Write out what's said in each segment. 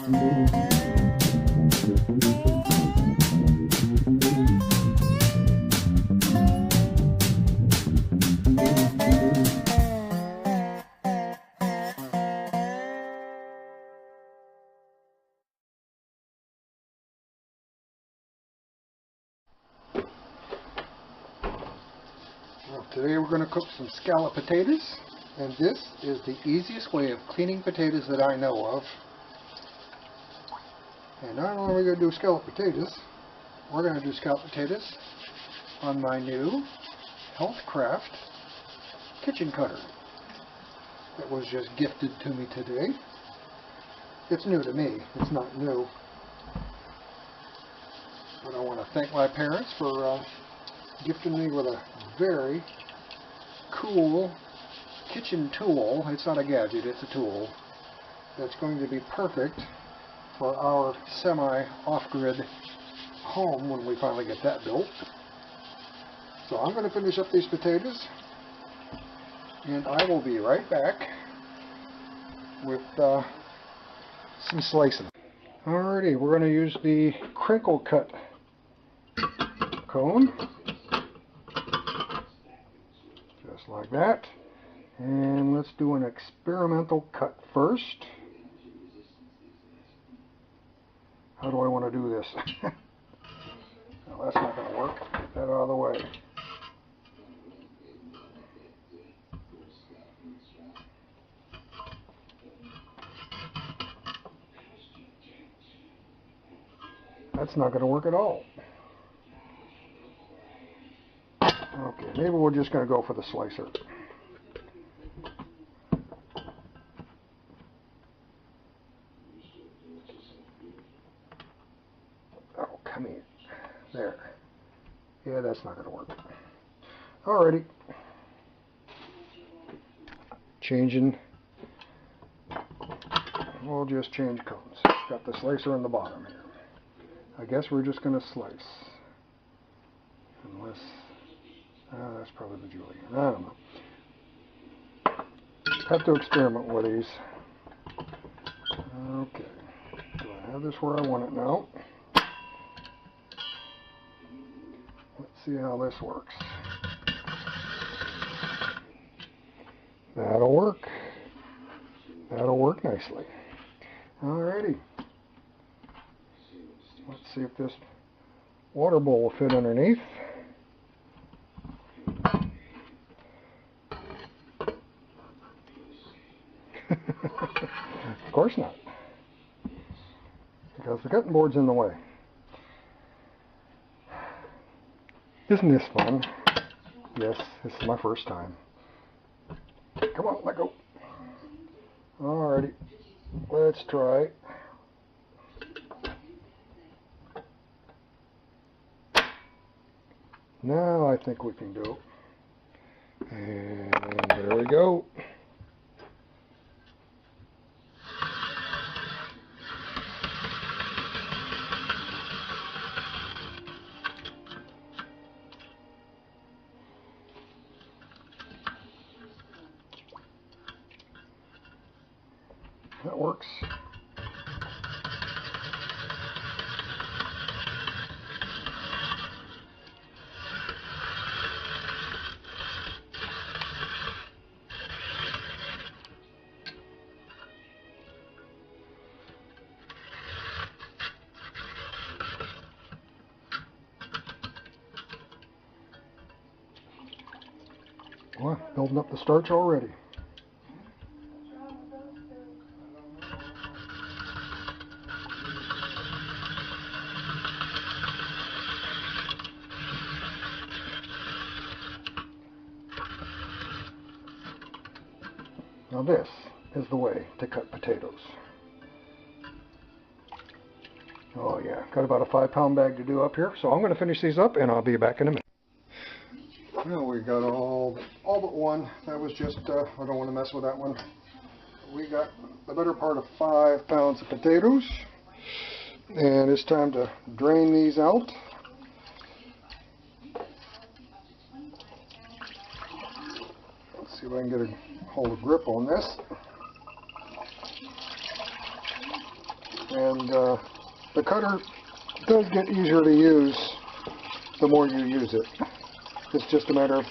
Today we're going to cook some scalloped potatoes, and this is the easiest way of cleaning potatoes that I know of. And not only are we going to do scalloped potatoes, we're going to do scalloped potatoes on my new HealthCraft kitchen cutter that was just gifted to me today. It's new to me, it's not new. But I want to thank my parents for gifting me with a very cool kitchen tool. It's not a gadget, it's a tool that's going to be perfect for our semi-off-grid home when we finally get that built. So I'm going to finish up these potatoes, and I will be right back with some slicing. Alrighty, we're going to use the crinkle cut cone. Just like that. And let's do an experimental cut first. How do I want to do this? Well, that's not going to work. Get that out of the way. That's not going to work at all. Okay, maybe we're just going to go for the slicer. Oh, come here. There. Yeah, that's not going to work. Alrighty. Changing. We'll just change cones. Got the slicer in the bottom here. I guess we're just going to slice. Unless... that's probably the julienne. I don't know. Have to experiment with these. Okay. Do I have this where I want it now? Let's see how this works. That'll work. That'll work nicely. Alrighty. Let's see if this water bowl will fit underneath. Of course not, because the cutting board's in the way. Isn't this fun? Yes, this is my first time. Come on, let go. Alrighty, let's try. Now I think we can go. And there we go. That works. Well, building up the starch already. Now this is the way to cut potatoes. Oh yeah, got about a 5-pound bag to do up here, so I'm going to finish these up and I'll be back in a minute. Well, we got all but one. That was just, I don't want to mess with that one. We got the better part of 5 pounds of potatoes, and it's time to drain these out. Let's see if I can get a hold of grip on this. And the cutter does get easier to use the more you use it. It's just a matter of,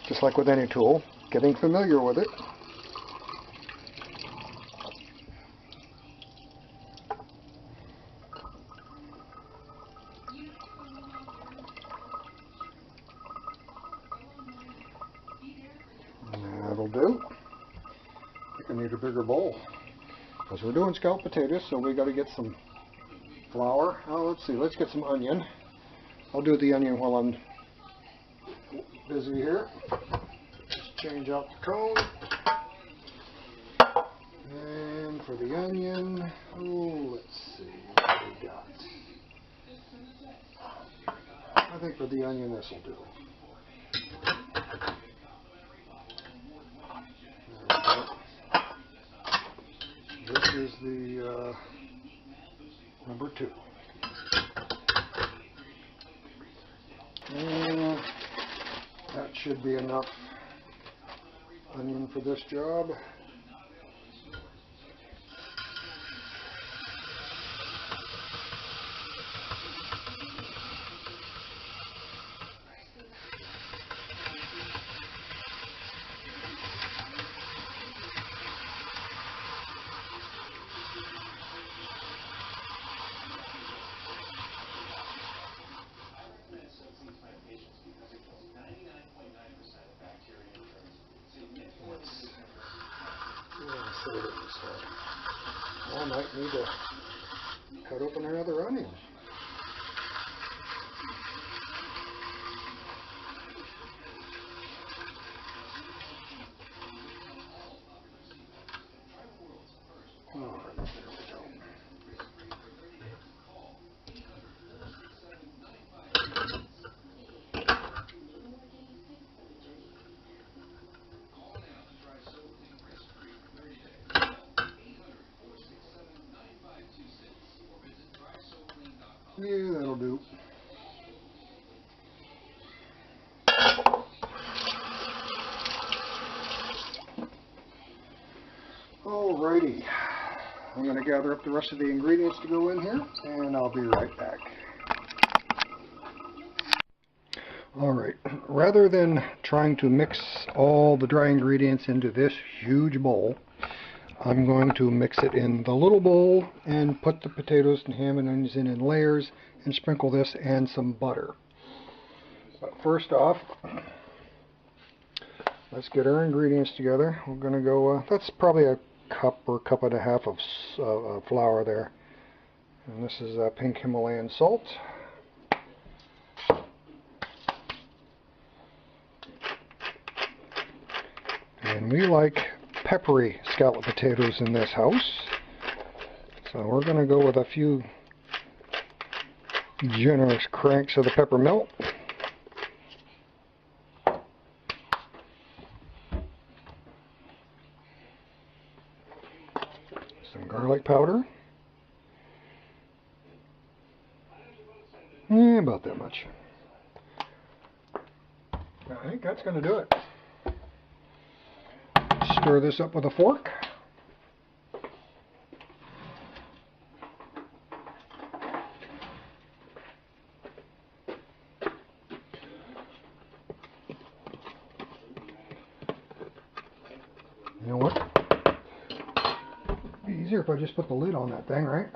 just like with any tool, getting familiar with it. That'll do. I think I need a bigger bowl, because we're doing scalloped potatoes, so we got to get some flour. Oh, let's see, let's get some onion. I'll do the onion while I'm busy here. Just change out the cone. And for the onion, oh, let's see what we got. I think for the onion this will do. This is the number 2. And that should be enough onion for this job. I might need to cut open another onion. Alright, there we go. Yeah, that'll do. Alrighty, I'm going to gather up the rest of the ingredients to go in here, and I'll be right back. Alright, rather than trying to mix all the dry ingredients into this huge bowl, I'm going to mix it in the little bowl and put the potatoes and ham and onions in layers and sprinkle this and some butter. But first off, let's get our ingredients together. We're going to go, that's probably a cup or cup and a half of flour there. And this is pink Himalayan salt. And we like peppery scalloped potatoes in this house. So we're going to go with a few generous cranks of the peppermint. Some garlic powder. About that much. I think that's going to do it. Stir this up with a fork. You know what? It'd be easier if I just put the lid on that thing, right?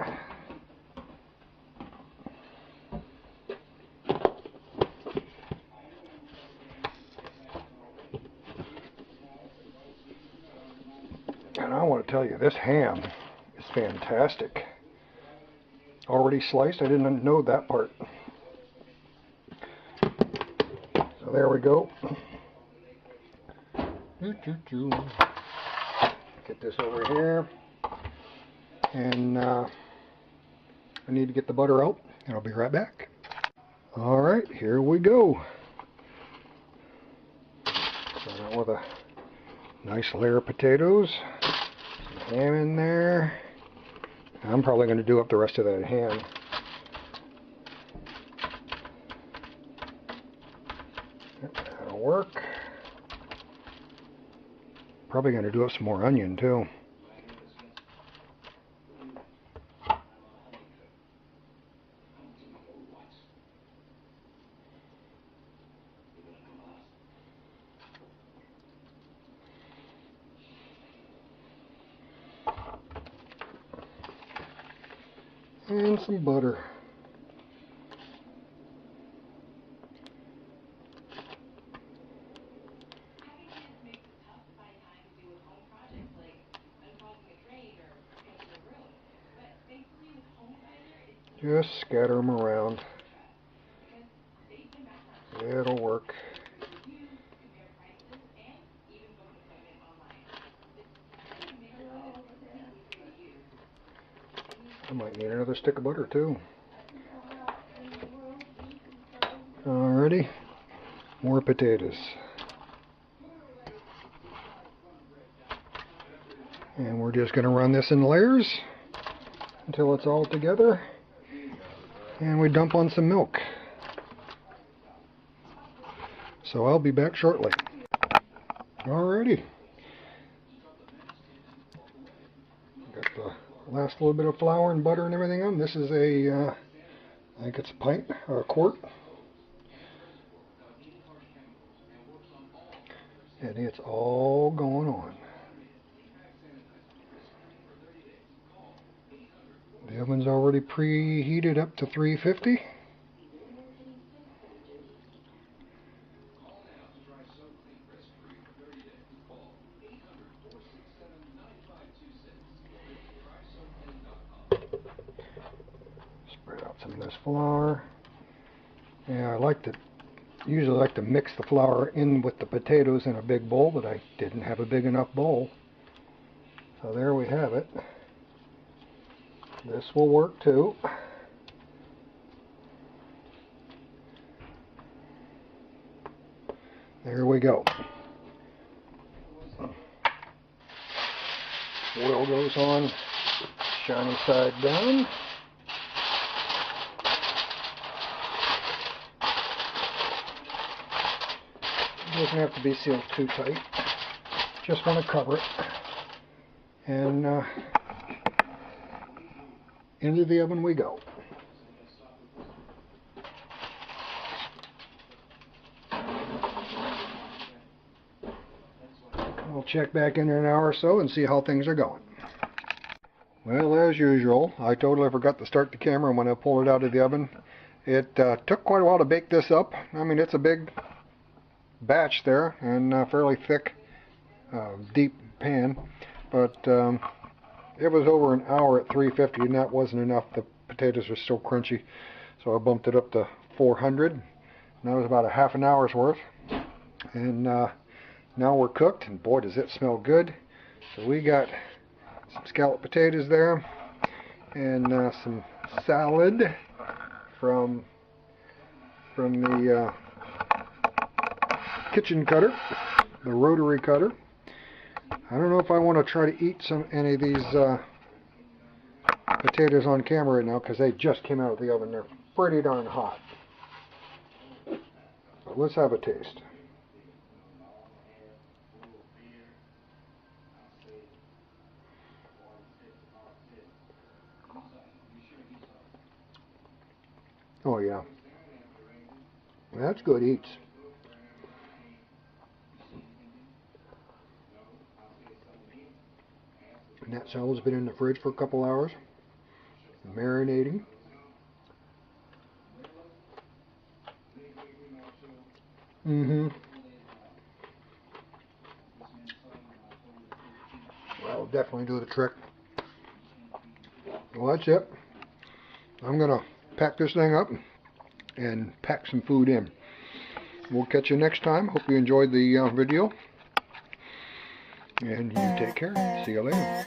And I want to tell you, this ham is fantastic. Already sliced, I didn't know that part. So there we go. Get this over here. And I need to get the butter out, and I'll be right back. Alright, here we go. Start out with a nice layer of potatoes. Some ham in there. I'm probably going to do up the rest of that ham. That'll work. Probably going to do up some more onion too. And some butter. Just scatter them around. It'll work. I might need another stick of butter too. Alrighty, more potatoes. And we're just going to run this in layers until it's all together. And we dump on some milk. So I'll be back shortly. Alrighty. Got the last little bit of flour and butter and everything on. This is a, I think it's a pint or a quart. And it's all going on. The oven's already preheated up to 350. Spread out some of this flour. Yeah, usually like to mix the flour in with the potatoes in a big bowl, but I didn't have a big enough bowl. So there we have it. This will work too. There we go. Oil goes on, shiny side down. Doesn't have to be sealed too tight. Just want to cover it. And into the oven we go. We'll check back in an hour or so and see how things are going. Well, as usual, I totally forgot to start the camera when I pulled it out of the oven. It took quite a while to bake this up. I mean, it's a big batch there and fairly thick, deep pan, but it was over an hour at 350 and that wasn't enough. The potatoes were still crunchy, so I bumped it up to 400, and that was about a half an hour's worth. And now we're cooked, and boy does it smell good. So we got some scalloped potatoes there and some salad from the kitchen cutter, the rotary cutter. I don't know if I want to try to eat any of these potatoes on camera right now because they just came out of the oven. They're pretty darn hot. But let's have a taste. Oh yeah, that's good eats. And that salad's been in the fridge for a couple hours, marinating. That'll definitely do the trick. Well, that's it. I'm gonna pack this thing up and pack some food in. We'll catch you next time. Hope you enjoyed the video. And you take care. See you later.